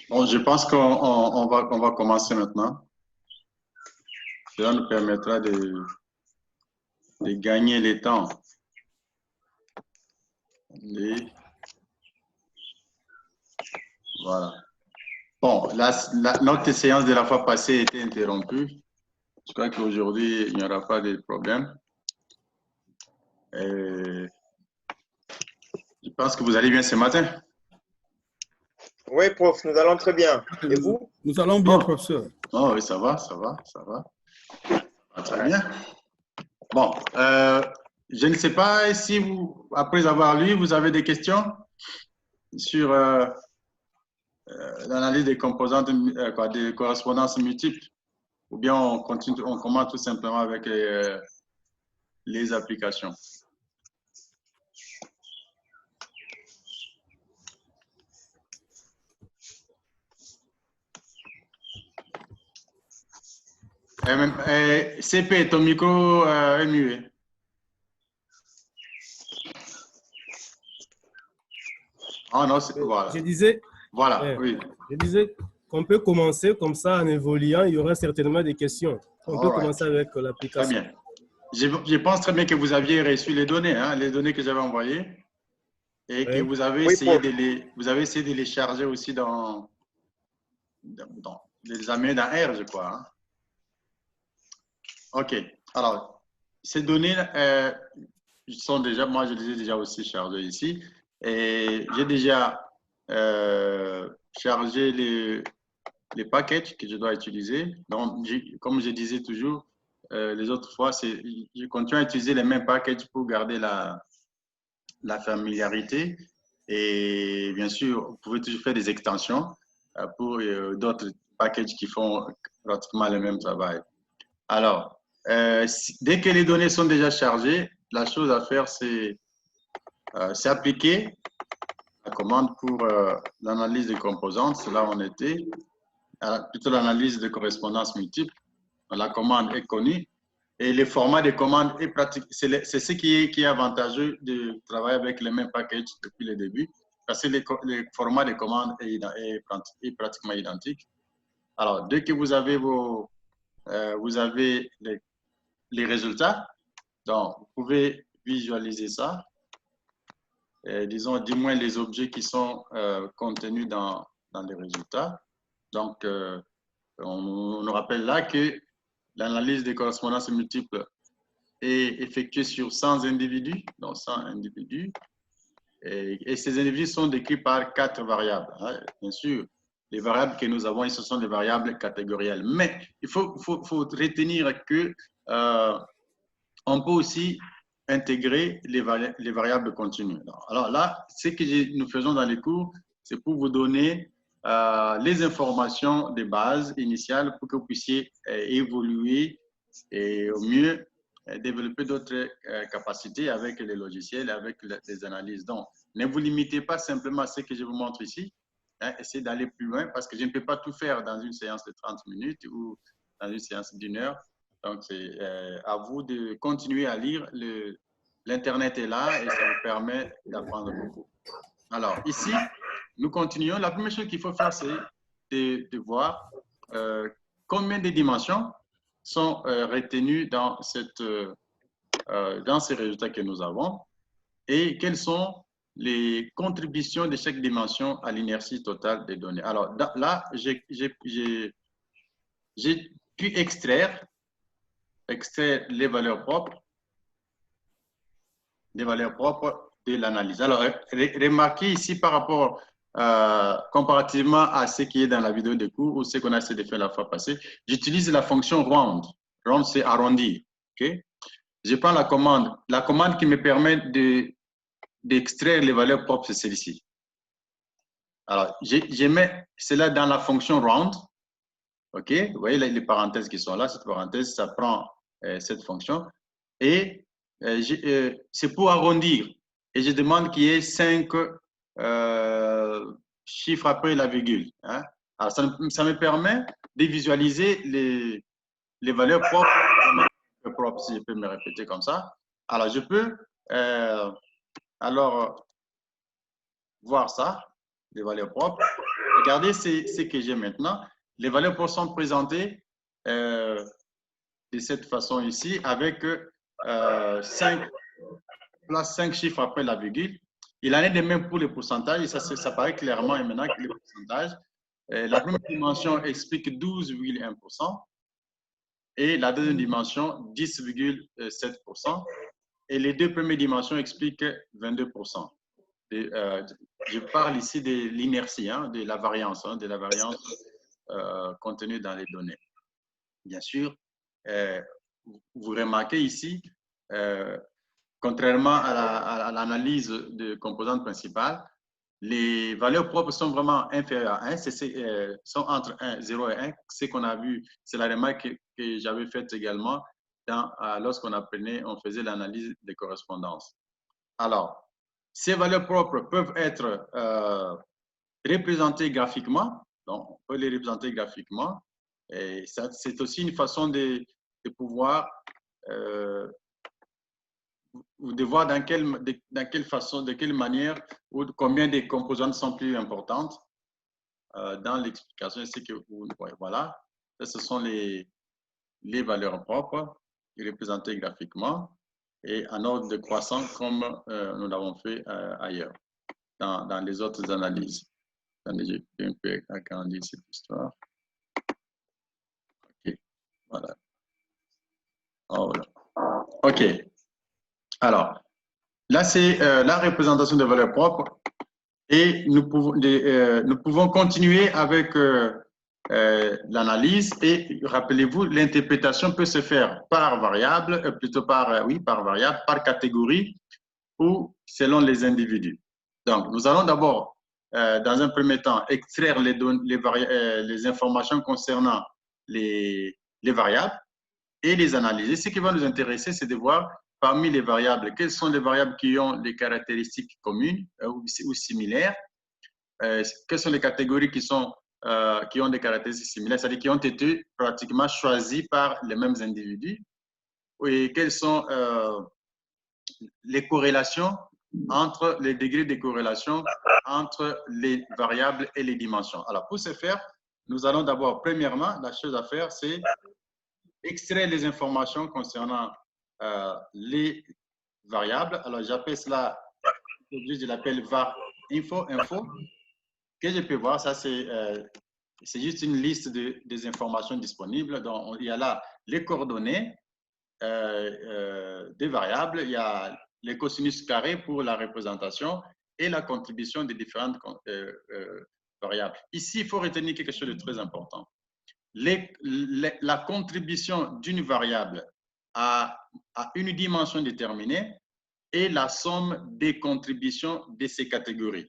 Bon, je pense on va commencer maintenant. Cela nous permettra de gagner le temps. Et voilà. Bon, notre séance de la fois passée a été interrompue. Je crois qu'aujourd'hui, il n'y aura pas de problème. Je pense que vous allez bien ce matin. Oui, prof, nous allons très bien. Et vous? Nous allons bien, professeur. Oh, oui, ça va. Ah, très bien. Bon, je ne sais pas si vous, après avoir lu, vous avez des questions sur l'analyse des composantes, des correspondances multiples, ou bien on commence tout simplement avec les applications. CP, ton micro est muet. Ah non, voilà. Je disais, oui. Je disais qu'on peut commencer comme ça en évoluant, il y aura certainement des questions. On peut commencer avec l'application. Très bien. Je pense très bien que vous aviez reçu les données, hein, les données que j'avais envoyées, et que vous avez essayé de les charger aussi dans les amener dans R, je crois. Hein. OK. Alors, ces données sont déjà, moi je les ai déjà aussi chargées ici, et j'ai déjà chargé les packages que je dois utiliser. Donc, comme je disais toujours, les autres fois, je continue à utiliser les mêmes packages pour garder la familiarité. Et bien sûr, vous pouvez toujours faire des extensions pour d'autres packages qui font pratiquement le même travail. Alors, dès que les données sont déjà chargées, la chose à faire, c'est appliquer la commande pour l'analyse des composantes. C'est là où on était. Plutôt l'analyse de correspondance multiple. La commande est connue et le format de commande est pratique. C'est ce qui est avantageux de travailler avec les mêmes packages depuis le début parce que le format de commande est pratiquement identique. Alors, dès que vous avez les résultats, donc vous pouvez visualiser ça. Disons, du moins les objets qui sont contenus dans les résultats. Donc, on nous rappelle là que l'analyse des correspondances multiples est effectuée sur 100 individus, donc 100 individus. Et ces individus sont décrits par 4 variables. Hein. Bien sûr, les variables que nous avons, ce sont des variables catégorielles. Mais il faut retenir que on peut aussi intégrer les variables continues. Alors là, ce que nous faisons dans les cours, c'est pour vous donner les informations de base initiales pour que vous puissiez évoluer et au mieux développer d'autres capacités avec les logiciels, avec les analyses. Donc, ne vous limitez pas simplement à ce que je vous montre ici. Hein, essayez d'aller plus loin parce que je ne peux pas tout faire dans une séance de 30 minutes ou dans une séance d'1 heure. Donc, c'est à vous de continuer à lire. L'Internet est là et ça vous permet d'apprendre beaucoup. Alors, ici, nous continuons. La première chose qu'il faut faire, c'est de voir combien de dimensions sont retenues dans ces résultats que nous avons et quelles sont les contributions de chaque dimension à l'inertie totale des données. Alors, là, j'ai pu extraire les valeurs propres de l'analyse. Alors, remarquez ici par rapport, comparativement à ce qui est dans la vidéo de cours ou ce qu'on a essayé de faire la fois passée, j'utilise la fonction round. Round, c'est arrondi. Okay? Je prends la commande qui me permet d'extraire les valeurs propres, c'est celle-ci. Alors, je mets cela dans la fonction round. OK? Vous voyez les parenthèses qui sont là. Cette parenthèse, ça prend cette fonction. Et c'est pour arrondir. Et je demande qu'il y ait 5 chiffres après la virgule. Hein? Alors, ça me permet de visualiser les valeurs propres, si je peux me répéter comme ça. Alors, je peux voir ça. des valeurs propres. Regardez ce que j'ai maintenant. Les valeurs propres sont présentées de cette façon ici, avec 5 chiffres après la virgule. Il en est de même pour les pourcentages, et ça paraît clairement et maintenant que les pourcentages. La première dimension explique 12,1%, et la deuxième dimension, 10,7%. Et les deux premières dimensions expliquent 22%. Je parle ici de l'inertie, hein, de la variance contenue dans les données. Bien sûr, vous remarquez ici, contrairement à l'analyse de composantes principales, les valeurs propres sont vraiment inférieures à 1, sont entre 0 et 1. Ce qu'on a vu, c'est la remarque que j'avais faite également lorsqu'on on faisait l'analyse des correspondances. Alors, ces valeurs propres peuvent être représentées graphiquement. Donc, on peut les représenter graphiquement. Et c'est aussi une façon de pouvoir de voir dans quelle façon, de quelle manière ou combien de composantes sont plus importantes dans l'explication. C'est que vous voyez, voilà, ce sont les valeurs propres représentées graphiquement et en ordre de croissant comme nous l'avons fait ailleurs dans les autres analyses. Attendez, j'ai un peu agrandi cette histoire. OK, voilà. Oh, voilà. OK. Alors, là, c'est la représentation des valeurs propres et nous pouvons continuer avec l'analyse et rappelez-vous, l'interprétation peut se faire par variable, plutôt par variable, par catégorie ou selon les individus. Donc, nous allons d'abord, dans un premier temps, extraire les informations concernant les variables et les analyser. Ce qui va nous intéresser, c'est de voir parmi les variables, quelles sont les variables qui ont des caractéristiques communes ou similaires, quelles sont les catégories qui ont des caractéristiques similaires, c'est-à-dire qui ont été pratiquement choisies par les mêmes individus, et quelles sont les corrélations entre les degrés de corrélation entre les variables et les dimensions. Alors, pour ce faire, nous allons d'abord, premièrement, la chose à faire, c'est extraire les informations concernant les variables. Alors, j'appelle cela, je l'appelle var info, que je peux voir. Ça, c'est juste une liste des informations disponibles. Donc, il y a là les coordonnées des variables, il y a les cosinus carrés pour la représentation et la contribution des différentes variables. Ici, il faut retenir quelque chose de très important. La contribution d'une variable à une dimension déterminée est la somme des contributions de ces catégories.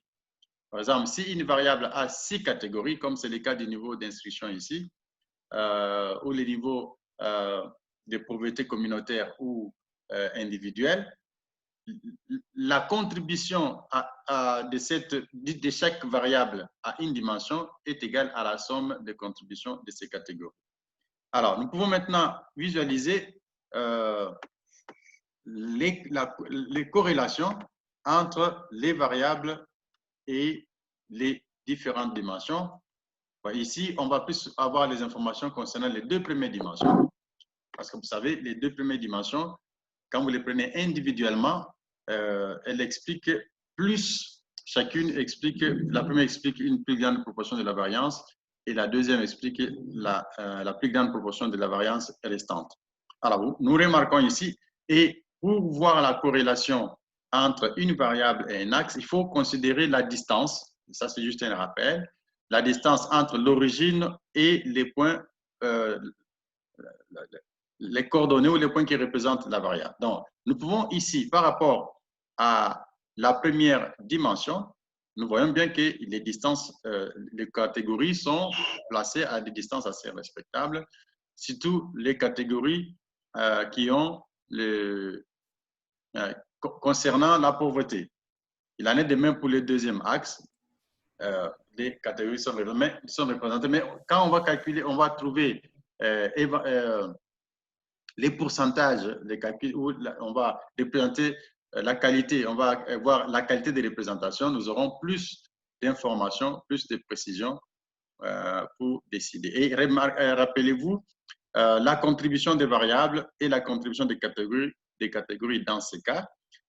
Par exemple, si une variable a 6 catégories, comme c'est le cas du niveau d'instruction ici, ou les niveaux de pauvreté communautaire ou individuelle, la contribution de chaque variable à une dimension est égale à la somme des contributions de ces catégories. Alors, nous pouvons maintenant visualiser les corrélations entre les variables et les différentes dimensions. Ici, on va plus avoir les informations concernant les deux premières dimensions. Parce que vous savez, les deux premières dimensions, quand vous les prenez individuellement, elles expliquent plus, chacune explique, la première explique une plus grande proportion de la variance et la deuxième explique la plus grande proportion de la variance restante. Alors, nous remarquons ici, et pour voir la corrélation entre une variable et un axe, il faut considérer la distance, ça c'est juste un rappel, la distance entre l'origine et les points, les coordonnées ou les points qui représentent la variable. Donc, nous pouvons ici, par rapport à la première dimension, nous voyons bien que les distances, les catégories sont placées à des distances assez respectables, surtout les catégories qui ont concernant la pauvreté. Il en est de même pour le deuxième axe. Les catégories sont représentées, mais quand on va calculer, on va trouver les pourcentages, les calculs où on va représenter la qualité, on va voir la qualité des représentations, nous aurons plus d'informations, plus de précisions pour décider. Et rappelez-vous, la contribution des variables et la contribution des catégories dans ce cas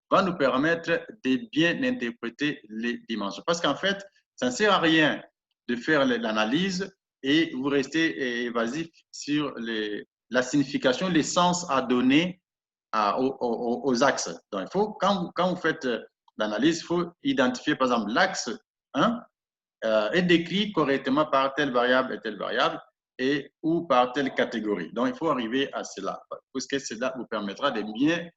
va nous permettre de bien interpréter les dimensions. Parce qu'en fait, ça ne sert à rien de faire l'analyse et vous restez évasif sur la signification, les sens à donner aux axes. Donc, il faut, quand vous faites l'analyse, il faut identifier, par exemple, l'axe 1 est décrit correctement par telle variable et telle variable ou par telle catégorie. Donc, il faut arriver à cela, parce que cela vous permettra de bien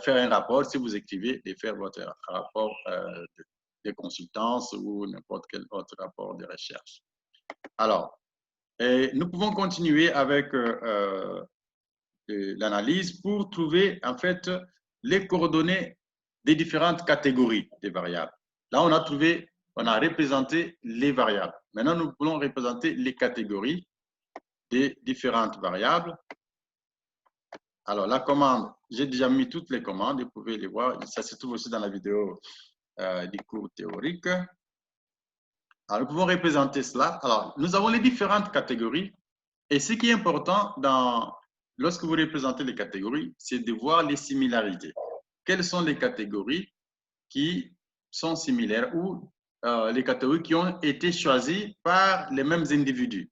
faire un rapport, si vous écrivez, de faire votre rapport de consultance ou n'importe quel autre rapport de recherche. Alors, nous pouvons continuer avec l'analyse pour trouver, en fait, les coordonnées des différentes catégories des variables. Là, on a représenté les variables. Maintenant, nous voulons représenter les catégories des différentes variables. Alors, la commande, j'ai déjà mis toutes les commandes, vous pouvez les voir. Ça se trouve aussi dans la vidéo du cours théorique. Alors, nous pouvons représenter cela. Alors, nous avons les différentes catégories. Et ce qui est important lorsque vous représentez les catégories, c'est de voir les similarités. Quelles sont les catégories qui sont similaires ou les catégories qui ont été choisies par les mêmes individus,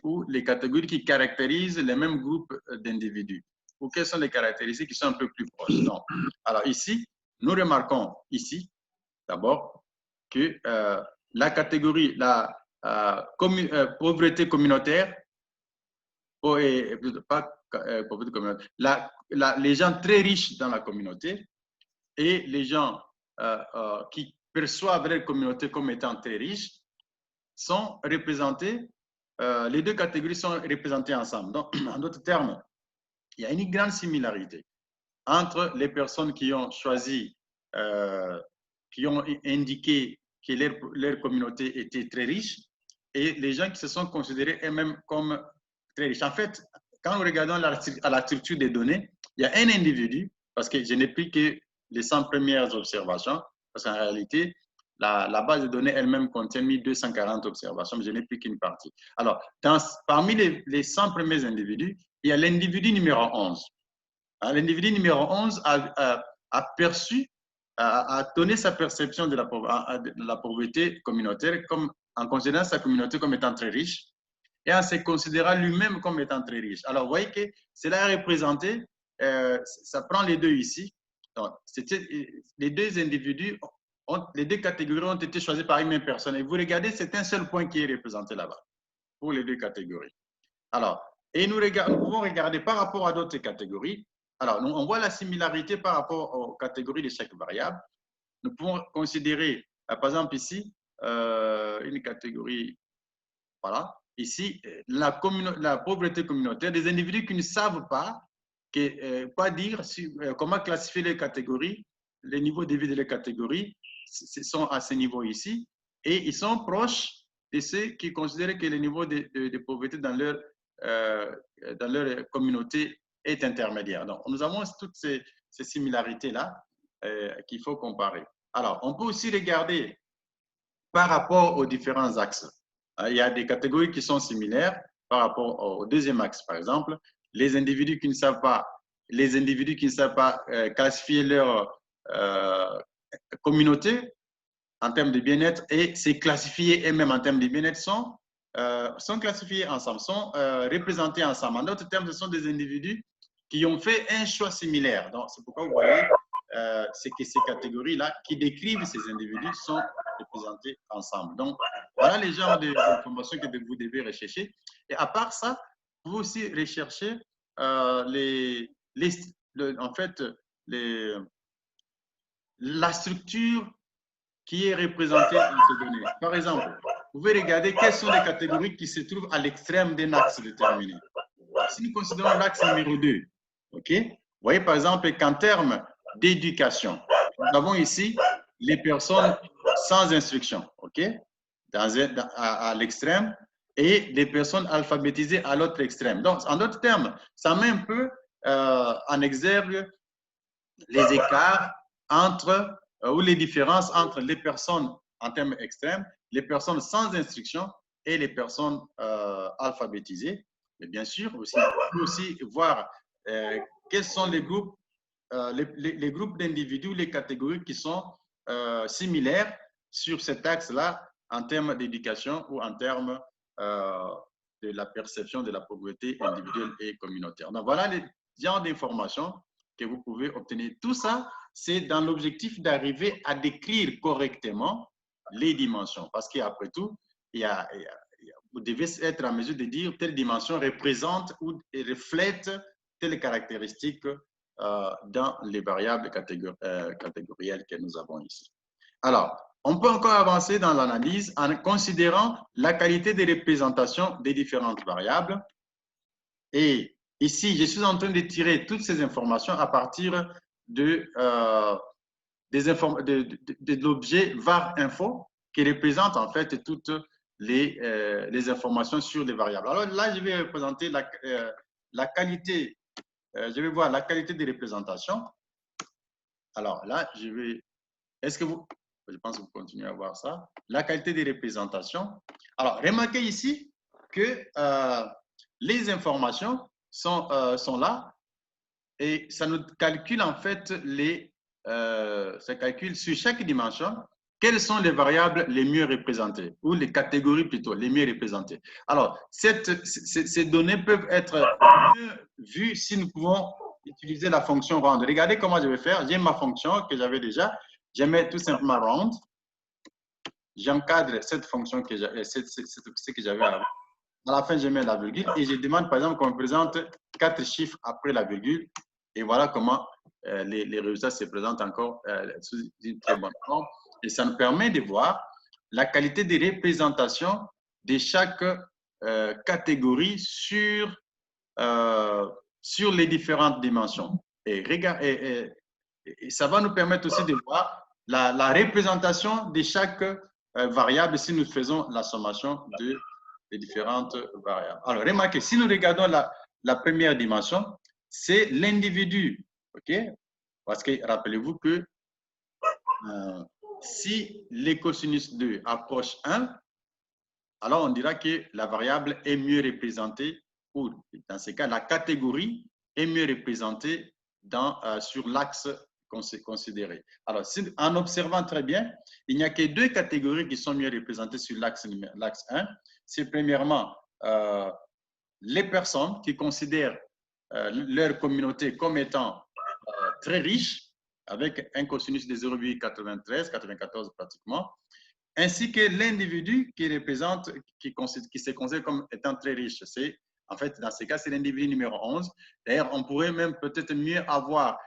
ou les catégories qui caractérisent les mêmes groupes d'individus, ou quelles sont les caractéristiques qui sont un peu plus proches. Donc, alors ici, nous remarquons ici, d'abord, que la catégorie, la pauvreté communautaire, les gens très riches dans la communauté et les gens qui perçoivent leur communauté comme étant très riches sont représentés, les deux catégories sont représentées ensemble. Donc, en d'autres termes, il y a une grande similarité entre les personnes qui ont choisi, qui ont indiqué que leur communauté était très riche et les gens qui se sont considérés eux-mêmes comme très riches. En fait, quand nous regardons à la structure des données, il y a un individu, parce que je n'ai pris que les 100 premières observations, parce qu'en réalité, la base de données elle-même contient 1240 observations, mais je n'ai pris qu'une partie. Alors, parmi les 100 premiers individus, il y a l'individu numéro 11. L'individu numéro 11 a perçu, a donné sa perception de la pauvreté communautaire en considérant sa communauté comme étant très riche et en se considérant lui-même comme étant très riche. Alors, vous voyez que cela est représenté, ça prend les deux ici. Donc, les deux individus, les deux catégories ont été choisies par une même personne. Et vous regardez, c'est un seul point qui est représenté là-bas pour les deux catégories. Alors, et nous pouvons regarder par rapport à d'autres catégories. Alors, on voit la similarité par rapport aux catégories de chaque variable. Nous pouvons considérer, par exemple ici, une catégorie, voilà, ici, la pauvreté communautaire, des individus qui ne savent pas quoi dire, comment classifier les catégories, les niveaux de vie de les catégories sont à ce niveau ici, et ils sont proches de ceux qui considèrent que le niveau de pauvreté dans leur communauté est intermédiaire. Donc, nous avons toutes ces similarités-là qu'il faut comparer. Alors, on peut aussi regarder par rapport aux différents axes. Il y a des catégories qui sont similaires par rapport au deuxième axe, par exemple. Les individus qui ne savent pas, classifier leur communauté en termes de bien-être et se classifier eux-mêmes en termes de bien-être sont classifiés ensemble, sont représentés ensemble. En d'autres termes, ce sont des individus qui ont fait un choix similaire. Donc, c'est pourquoi vous voyez c'est que ces catégories-là qui décrivent ces individus sont représentés ensemble. Donc, voilà les genres d'informations que vous devez rechercher. Et à part ça, vous pouvez aussi rechercher en fait, la structure qui est représentée dans ces données. Par exemple, vous pouvez regarder quelles sont les catégories qui se trouvent à l'extrême d'un axe déterminé. Si nous considérons l'axe numéro 2, ok? Vous voyez par exemple qu'en termes d'éducation, nous avons ici les personnes sans instruction, ok? À l'extrême, et les personnes alphabétisées à l'autre extrême. Donc, en d'autres termes, ça met un peu en exergue les écarts ou les différences entre les personnes en termes extrêmes, les personnes sans instruction et les personnes alphabétisées. Mais bien sûr, aussi, on peut aussi voir quels sont les groupes, les groupes d'individus, les catégories qui sont similaires sur cet axe-là en termes d'éducation ou en termes de la perception de la pauvreté individuelle et communautaire. Donc, voilà les genres d'informations que vous pouvez obtenir. Tout ça, c'est dans l'objectif d'arriver à décrire correctement les dimensions. Parce qu'après tout, vous devez être en mesure de dire telle dimension représente ou reflète telle caractéristique dans les variables catégorielles que nous avons ici. Alors, on peut encore avancer dans l'analyse en considérant la qualité des représentations des différentes variables. Et ici, je suis en train de tirer toutes ces informations à partir de l'objet var_info qui représente en fait toutes les informations sur les variables. Alors là, je vais représenter la qualité, je vais voir la qualité des représentations. Alors là, je vais, est-ce que vous, je pense que vous continuez à voir ça, la qualité des représentations. Alors, remarquez ici que les informations sont là et ça nous calcule en fait ça calcule sur chaque dimension quelles sont les variables les mieux représentées ou les catégories plutôt les mieux représentées. Alors, ces données peuvent être mieux vues si nous pouvons utiliser la fonction round. Regardez comment je vais faire. J'ai ma fonction que j'avais déjà. Je mets tout simplement round. J'encadre cette fonction que j'avais avant. À la fin, je mets la virgule et je demande par exemple qu'on me présente 4 chiffres après la virgule. Et voilà comment les résultats se présentent encore sous une très bonne forme. Et ça nous permet de voir la qualité des représentations de chaque catégorie sur les différentes dimensions. Et ça va nous permettre aussi de voir la représentation de chaque variable si nous faisons la sommation des différentes variables. Alors, remarquez, si nous regardons la première dimension, c'est l'individu, ok? Parce que rappelez-vous que si l'écosinus 2 approche 1, alors on dira que la variable est mieux représentée, ou dans ce cas, la catégorie est mieux représentée sur l'axe considéré. Alors, en observant très bien, il n'y a que 2 catégories qui sont mieux représentées sur l'axe 1. C'est premièrement les personnes qui considèrent leur communauté comme étant très riche, avec un cosinus de 0,93, 94 pratiquement, ainsi que l'individu qui se considère comme étant très riche. En fait, dans ce cas, c'est l'individu numéro 11. D'ailleurs, on pourrait même peut-être mieux avoir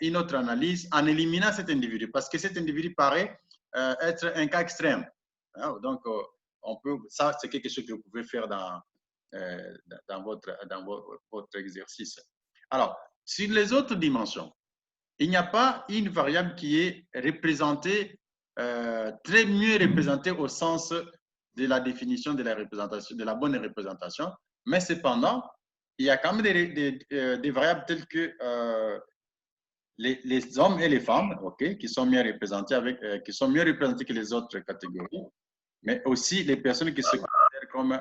une autre analyse en éliminant cet individu, parce que cet individu paraît être un cas extrême. Donc, ça, c'est quelque chose que vous pouvez faire dans votre exercice. Alors, sur les autres dimensions, il n'y a pas une variable qui est représentée, très mieux représentée au sens de la définition de la représentation, de la bonne représentation, mais cependant, il y a quand même des variables telles que les hommes et les femmes, okay, qui sont mieux représentés que les autres catégories, mais aussi les personnes qui se considèrent comme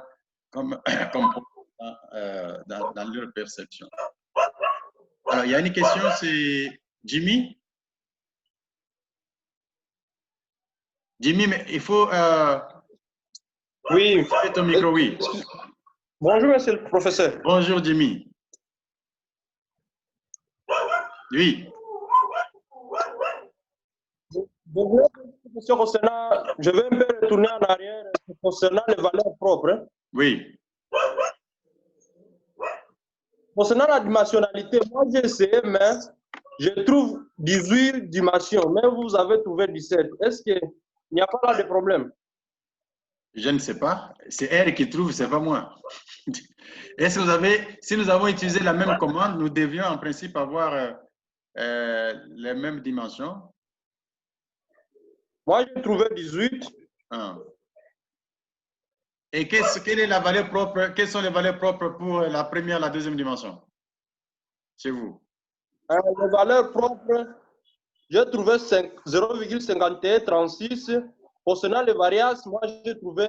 dans leur perception. Alors, il y a une question, c'est Jimmy. Jimmy, mais il faut... oui. Ton micro, oui. Bonjour, monsieur le professeur. Bonjour, Jimmy. Oui. Je vais un peu retourner en arrière concernant les valeurs propres. Oui. Concernant la dimensionnalité, moi j'ai essayé, mais je trouve 18 dimensions, mais vous avez trouvé 17. Est-ce qu'il n'y a pas là de problème? Je ne sais pas. C'est elle qui trouve, c'est pas moi. Est-ce que vous avez, si nous avons utilisé la même commande, nous devions en principe avoir les mêmes dimensions? Moi, j'ai trouvé 18. Ah. Et quelle est la valeur propre, quelles sont les valeurs propres pour la première et la deuxième dimension chez vous? Les valeurs propres, j'ai trouvé 0,5136. Concernant les variances, moi, j'ai trouvé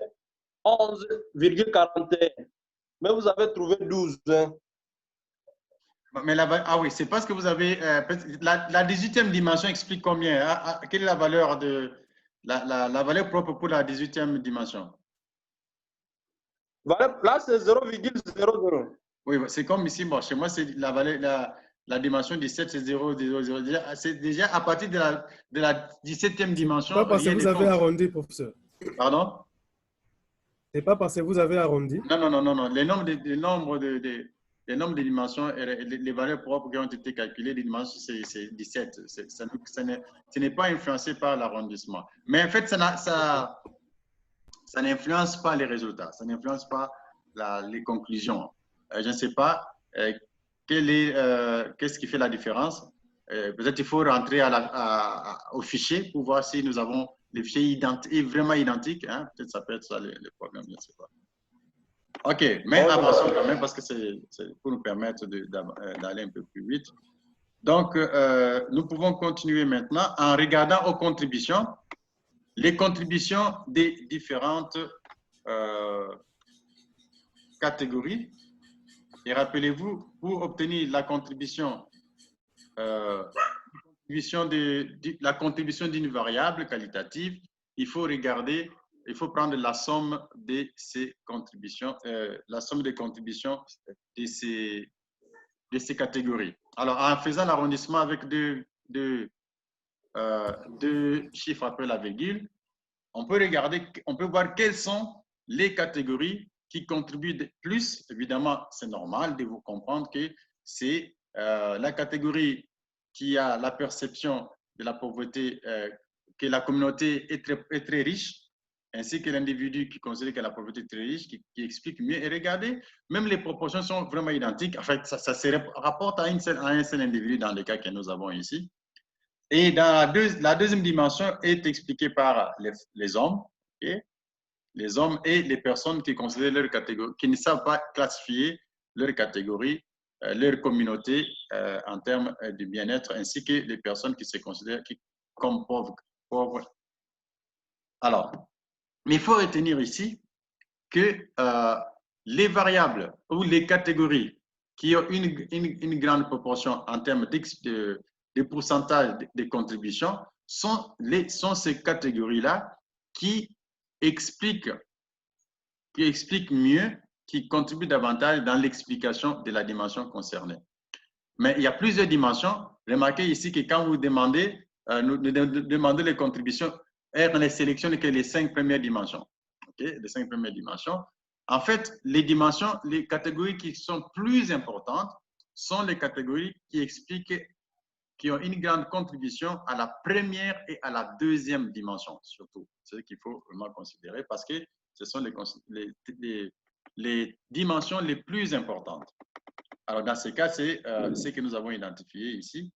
11,41. Mais vous avez trouvé 12. Hein. Mais ah oui, c'est parce que vous avez… la 18e dimension explique combien? Quelle est la valeur, la valeur propre pour la 18e dimension? Là, c'est 0,00. Oui, c'est comme ici. Bon, chez moi, c'est la valeur… La dimension 17, c'est 0,00. C'est déjà à partir de la 17e dimension. Pas parce que vous avez arrondi, professeur. Pardon? C'est pas parce que vous avez arrondi. Non. Les nombres de dimensions, les valeurs propres qui ont été calculées, les dimensions, c'est 17. Ce n'est pas influencé par l'arrondissement. Mais en fait, ça n'influence pas les résultats. Ça n'influence pas les conclusions. Je ne sais pas qu'est-ce qui fait la différence. Peut-être il faut rentrer au fichier pour voir si nous avons les fichiers vraiment identiques. Hein? Peut-être ça peut être ça le problème, je ne sais pas. OK, mais avançons quand même parce que c'est pour nous permettre d'aller un peu plus vite. Donc, nous pouvons continuer maintenant en regardant aux contributions, les contributions des différentes catégories. Et rappelez-vous, pour obtenir la contribution d'une variable qualitative, il faut prendre la somme de ces contributions, la somme des contributions de ces catégories. Alors, en faisant l'arrondissement avec deux chiffres après la virgule, on peut voir quelles sont les catégories qui contribuent de plus. Évidemment, c'est normal de vous comprendre que c'est la catégorie qui a la perception de la pauvreté, que la communauté est très riche, ainsi que l'individu qui considère que la pauvreté est très riche, qui explique mieux. Et regardez, même les proportions sont vraiment identiques. En fait, ça se rapporte à un seul individu dans le cas que nous avons ici. Et dans la deuxième dimension est expliquée par les hommes, okay? Les hommes et les personnes qui considèrent leur catégorie, qui ne savent pas classifier leur catégorie, leur communauté en termes de bien-être, ainsi que les personnes qui se considèrent comme pauvres. Alors, mais il faut retenir ici que les variables ou les catégories qui ont une grande proportion en termes de pourcentage de contributions sont ces catégories-là qui expliquent mieux, qui contribuent davantage dans l'explication de la dimension concernée. Mais il y a plusieurs dimensions. Remarquez ici que quand vous demandez les contributions, on ne sélectionne que les 5 premières dimensions. Okay? Les 5 premières dimensions. En fait, les catégories qui sont plus importantes sont les catégories qui ont une grande contribution à la première et à la deuxième dimension, surtout. C'est ce qu'il faut vraiment considérer parce que ce sont les dimensions les plus importantes. Alors, dans ce cas, c'est ce que nous avons identifié ici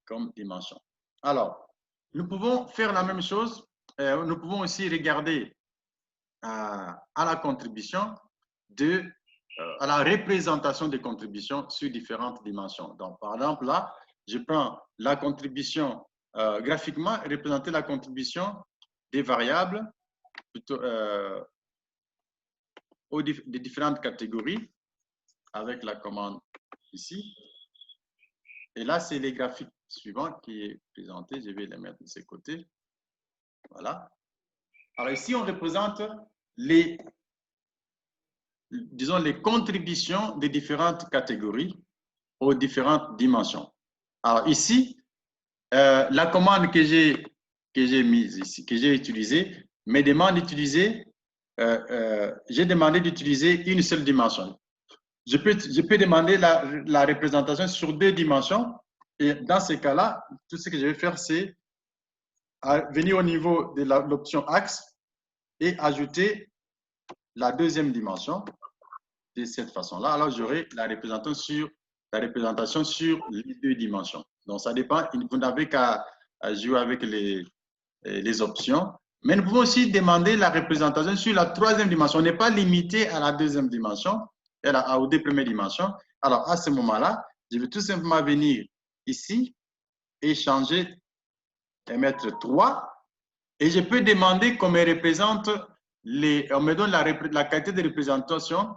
comme dimension. Alors, nous pouvons faire la même chose. Nous pouvons aussi regarder à la contribution à la représentation des contributions sur différentes dimensions. Donc, par exemple, là, je prends la contribution graphiquement, représenter la contribution des variables plutôt, des différentes catégories avec la commande ici. Et là, c'est les graphiques suivants qui est présenté. Je vais les mettre de ce côté. Voilà. Alors ici, on représente disons, les contributions des différentes catégories aux différentes dimensions. Alors ici, la commande que j'ai mise ici, que j'ai utilisée, me demande d'utiliser, j'ai demandé d'utiliser une seule dimension. Je peux demander la représentation sur 2 dimensions. Et dans ce cas-là, tout ce que je vais faire, c'est venir au niveau de l'option axe et ajouter la deuxième dimension de cette façon-là. Alors, j'aurai la représentation sur les 2 dimensions. Donc, ça dépend. Vous n'avez qu'à jouer avec les options. Mais nous pouvons aussi demander la représentation sur la 3e dimension. On n'est pas limité à la 2e dimension, aux 2 premières dimensions. Alors, à ce moment-là, je vais tout simplement venir ici et changer et mettre 3. Et je peux demander qu'on me représente, on me donne la qualité de représentation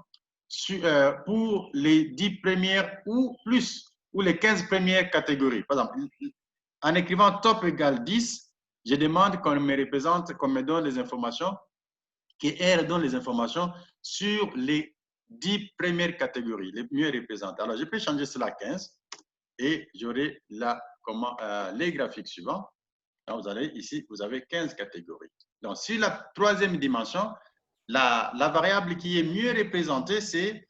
pour les 10 premières ou plus, ou les 15 premières catégories. Par exemple, en écrivant top égale 10, je demande qu'on me représente, qu'on me donne les informations, qu'elle donne les informations sur les 10 premières catégories, les mieux représentées. Alors, je peux changer cela à 15 et j'aurai les graphiques suivants. Donc, vous allez ici, vous avez 15 catégories. Donc, sur la troisième dimension, la variable qui est mieux représentée, c'est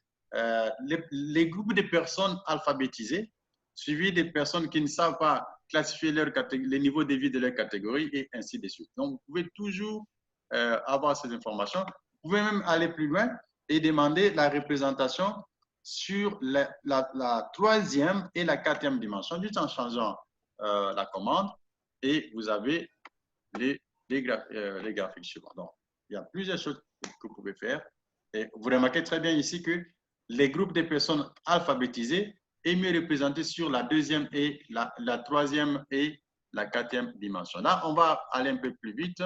les groupes de personnes alphabétisées, suivis des personnes qui ne savent pas classifier les niveaux de vie de leur catégorie et ainsi de suite. Donc, vous pouvez toujours avoir ces informations. Vous pouvez même aller plus loin et demander la représentation sur la troisième et la quatrième dimension, juste en changeant la commande. Et vous avez les graphiques suivants. Donc, il y a plusieurs choses que vous pouvez faire. Et vous remarquez très bien ici que les groupes de personnes alphabétisées est mieux représenté sur la deuxième et la troisième et la quatrième dimension. Là, on va aller un peu plus vite.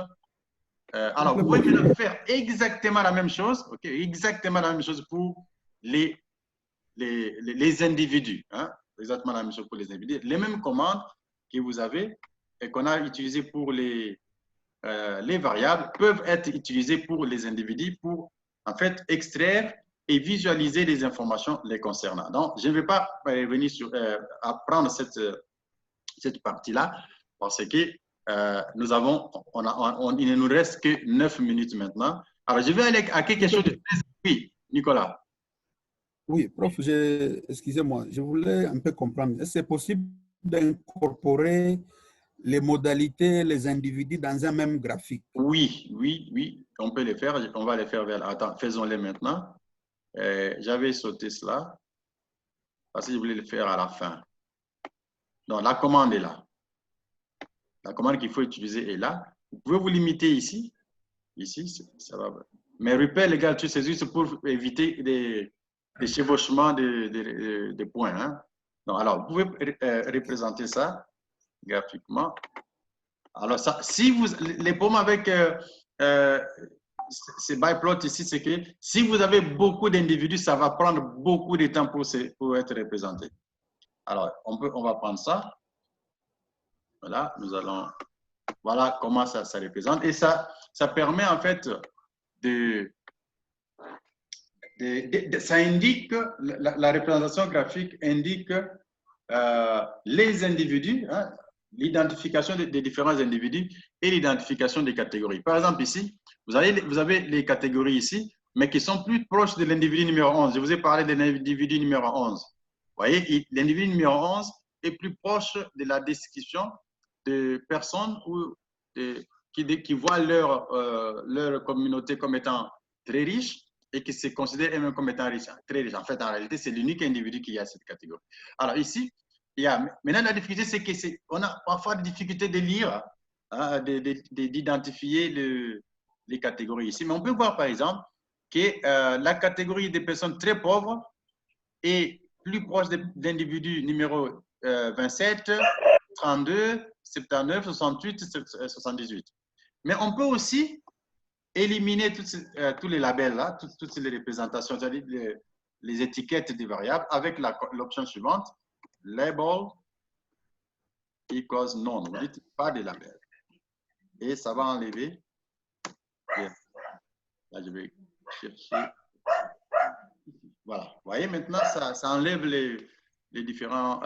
Alors, vous pouvez faire exactement la même chose, exactement la même chose pour les individus. Hein? Exactement la même chose pour les individus. Les mêmes commandes que vous avez et qu'on a utilisées pour les variables peuvent être utilisées pour les individus pour, en fait, extraire et visualiser les informations les concernant. Donc, je ne vais pas revenir sur apprendre cette partie-là parce que il ne nous reste que 9 minutes maintenant. Alors, je vais aller à quelque chose de très... Oui, Nicolas. Oui, prof, excusez-moi, je voulais un peu comprendre. Est-ce que c'est possible d'incorporer les modalités, les individus dans un même graphique? Oui, oui, oui, on peut les faire. On va les faire vers... Attends, faisons-les maintenant. J'avais sauté cela parce que je voulais le faire à la fin. Donc, la commande est là. La commande qu'il faut utiliser est là. Vous pouvez vous limiter ici. Ici, ça va. Mais repère égale tout, c'est juste pour éviter des chevauchements de points. Hein? Donc, alors, vous pouvez représenter ça graphiquement. Alors, ça, si vous, les pommes avec ces byplots ici, c'est que si vous avez beaucoup d'individus, ça va prendre beaucoup de temps pour être représenté. Alors, on va prendre ça. Voilà, voilà comment ça représente. Et ça permet en fait ça indique, la représentation graphique indique les individus, hein, l'identification des différents individus et l'identification des catégories. Par exemple, ici, vous avez les catégories ici, mais qui sont plus proches de l'individu numéro 11. Je vous ai parlé de l'individu numéro 11. Vous voyez, l'individu numéro 11 est plus proche de la description de personnes qui voient leur communauté comme étant très riche et qui se considèrent eux-mêmes comme étant riches, très riches. En fait, en réalité, c'est l'unique individu qui a cette catégorie. Alors ici, maintenant la difficulté, c'est qu'on a parfois des difficultés de lire, hein, d'identifier les catégories ici. Mais on peut voir par exemple que la catégorie des personnes très pauvres est plus proche de l'individu numéro 27, 32, 79, 68, 78. Mais on peut aussi éliminer tous les labels là, toutes les représentations, c'est-à-dire les étiquettes des variables avec l'option suivante, label equals none. Vous dites pas de label. Et ça va enlever. Là, je vais chercher. Voilà. Vous voyez, maintenant, ça enlève les différents...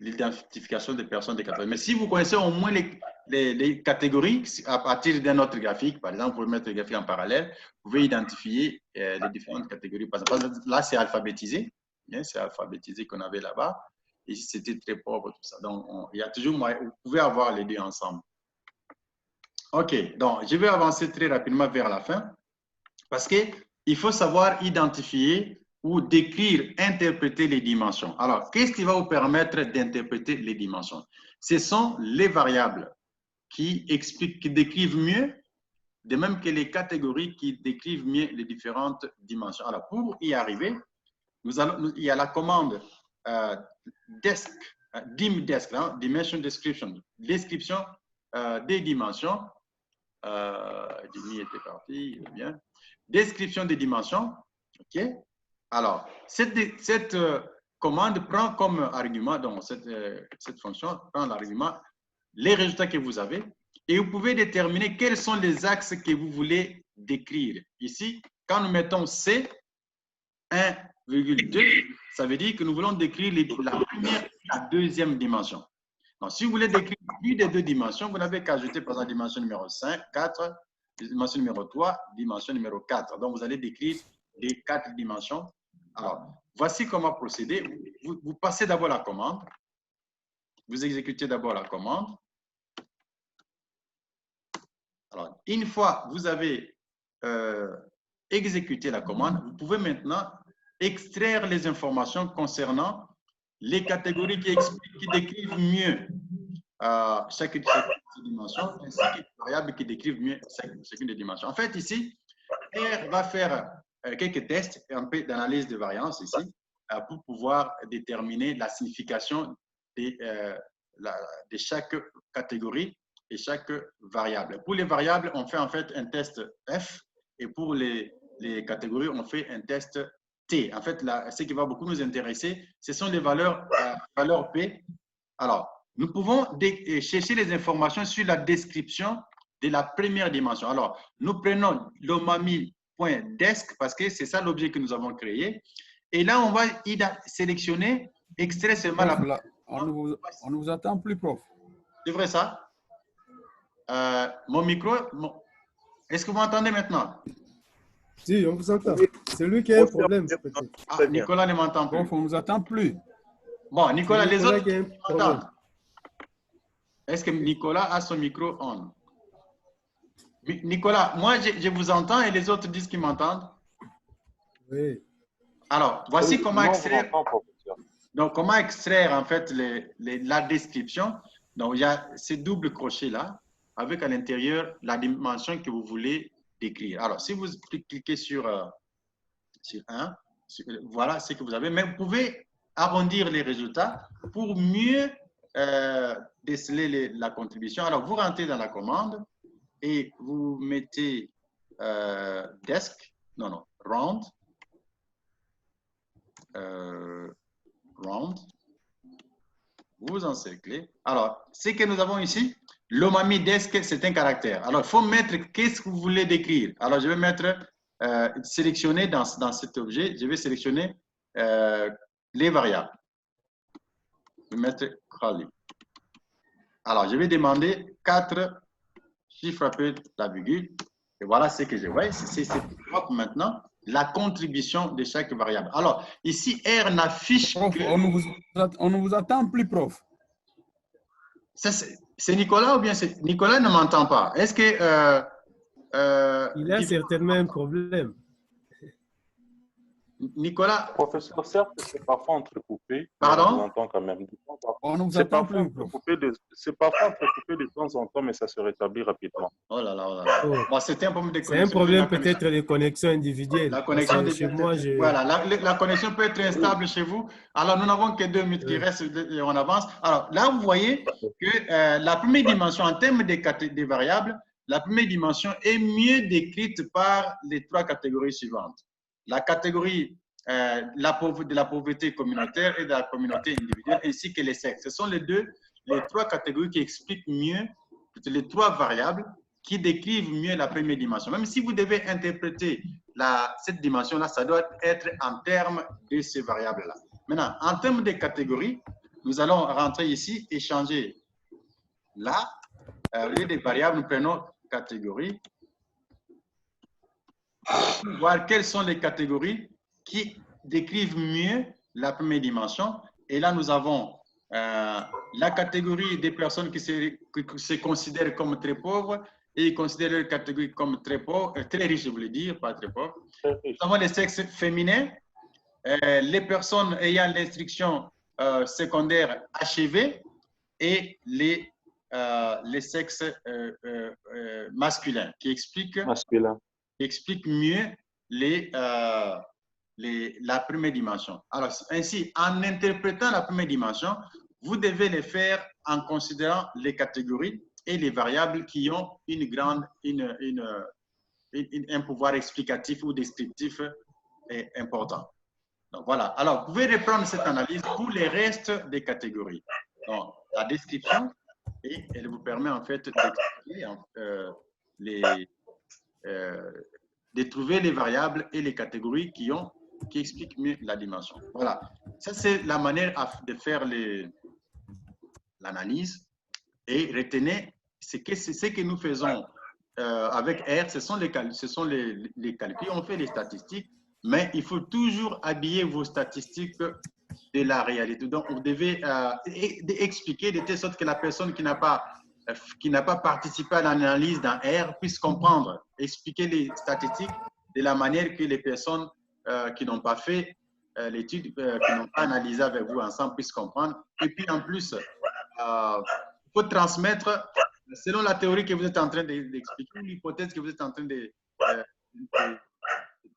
l'identification des personnes des catégories. Mais si vous connaissez au moins les catégories, à partir d'un autre graphique, par exemple, vous pouvez mettre le graphique en parallèle, vous pouvez identifier les différentes catégories. Par exemple, là, c'est alphabétisé. C'est alphabétisé qu'on avait là-bas. Et c'était très pauvre, tout ça. Donc, il y a toujours moyen, vous pouvez avoir les deux ensemble. OK. Donc, je vais avancer très rapidement vers la fin parce qu'il faut savoir identifier ou décrire, interpréter les dimensions. Alors, qu'est-ce qui va vous permettre d'interpréter les dimensions? Ce sont les variables qui décrivent mieux, de même que les catégories qui décrivent mieux les différentes dimensions. Alors, pour y arriver, il y a la commande dim desk, hein, dimension description, description des dimensions. Jimmy était parti, il est bien. Description des dimensions. OK. Alors, cette commande prend comme argument, donc cette fonction prend l'argument, les résultats que vous avez, et vous pouvez déterminer quels sont les axes que vous voulez décrire. Ici, quand nous mettons C, 1,2, ça veut dire que nous voulons décrire la première et la deuxième dimension. Donc, si vous voulez décrire plus de 2 dimensions, vous n'avez qu'à ajouter par exemple dimension numéro 5, 4, dimension numéro 3, dimension numéro 4. Donc, vous allez décrire les 4 dimensions. Alors, voici comment procéder. Vous passez d'abord la commande. Vous exécutez d'abord la commande. Alors, une fois que vous avez exécuté la commande, vous pouvez maintenant extraire les informations concernant les catégories qui décrivent mieux chaque dimension, ainsi que les variables qui décrivent mieux chacune des dimensions. En fait, ici, R va faire quelques tests, un peu d'analyse de variance ici, pour pouvoir déterminer la signification de chaque catégorie et chaque variable. Pour les variables, on fait en fait un test F, et pour les catégories, on fait un test T. En fait, ce qui va beaucoup nous intéresser, ce sont les valeurs P. Alors, nous pouvons chercher les informations sur la description de la première dimension. Alors, nous prenons l'omami.desc parce que c'est ça l'objet que nous avons créé. Et là, on va sélectionner, extraire seulement la... On ne vous attend plus, prof. C'est vrai ça? Mon micro, est-ce que vous m'entendez maintenant? Si, on vous entend. C'est lui qui a un problème. Ah, Nicolas ne m'entend plus. Prof, on ne vous attend plus. Bon, Nicolas, les autres m'entendent. Est-ce que Nicolas a son micro on? Nicolas, moi, je vous entends et les autres disent qu'ils m'entendent. Oui. Alors, voici comment extraire. Donc, comment extraire en fait la description. Donc, il y a ces doubles crochets-là avec à l'intérieur la dimension que vous voulez décrire. Alors, si vous cliquez sur 1, voilà ce que vous avez. Mais vous pouvez arrondir les résultats pour mieux déceler la contribution. Alors, vous rentrez dans la commande et vous mettez round. Round. Vous encerclez. Alors, ce que nous avons ici, l'omami desk, c'est un caractère. Alors, il faut mettre qu'est-ce que vous voulez décrire. Alors, je vais mettre, sélectionner dans cet objet, je vais sélectionner les variables. Je vais mettre Crowley. Alors, je vais demander 4 chiffres après la virgule. Et voilà ce que je vois. C'est propre maintenant. La contribution de chaque variable. Alors, ici, R n'affiche que... On ne vous attend plus, prof. C'est Nicolas ou bien c'est... Nicolas ne m'entend pas. Est-ce que... il a certainement un problème. Nicolas... Professeur, certes, c'est parfois entrecoupé. Pardon? On entend quand même. On ne vous C'est attend parfois plus, prof. entrecoupé de temps en temps, mais ça se rétablit rapidement. Oh là là, oh là là. Oh. Bon, c'était un problème de C'est un problème peut-être de connexion individuelle. La connexion chez moi, voilà, la connexion peut être instable chez vous. Alors, nous n'avons que 2 minutes qui restent et on avance. Alors, là, vous voyez que la première dimension, en termes des variables, la première dimension est mieux décrite par les 3 catégories suivantes. La catégorie de la pauvreté communautaire et de la communauté individuelle, ainsi que les sexes. Ce sont les 3 catégories qui expliquent mieux, les 3 variables qui décrivent mieux la première dimension. Même si vous devez interpréter cette dimension-là, ça doit être en termes de ces variables-là. Maintenant, en termes de catégories, nous allons rentrer ici et changer là. Au lieu des variables, nous prenons catégorie. Voir quelles sont les catégories qui décrivent mieux la première dimension. Et là, nous avons la catégorie des personnes qui se considèrent comme très pauvres et considèrent leur catégorie comme très pauvre, très riche, je voulais dire, pas très pauvre. Nous avons les sexes féminins, les personnes ayant l'instruction secondaire achevée et les sexes masculins qui expliquent mieux la première dimension. Alors, ainsi, en interprétant la première dimension, vous devez les faire en considérant les catégories et les variables qui ont un pouvoir explicatif ou descriptif important. Donc voilà. Alors, vous pouvez reprendre cette analyse pour les restes des catégories. Donc, la description, et elle vous permet en fait de trouver les variables et les catégories qui expliquent mieux la dimension. Voilà. Ça, c'est la manière de faire l'analyse. Et retenez, ce que nous faisons avec R, ce sont les calculs. On fait les statistiques, mais il faut toujours habiller vos statistiques de la réalité. Donc, vous devez expliquer de telle sorte que la personne qui n'a pas participé à l'analyse dans R puisse comprendre, expliquer les statistiques de la manière que les personnes qui n'ont pas fait l'étude, qui n'ont pas analysé avec vous ensemble puissent comprendre. Et puis, en plus, il faut transmettre selon la théorie que vous êtes en train d'expliquer, l'hypothèse que vous êtes en train de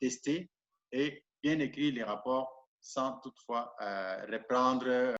tester, et bien écrire les rapports sans toutefois reprendre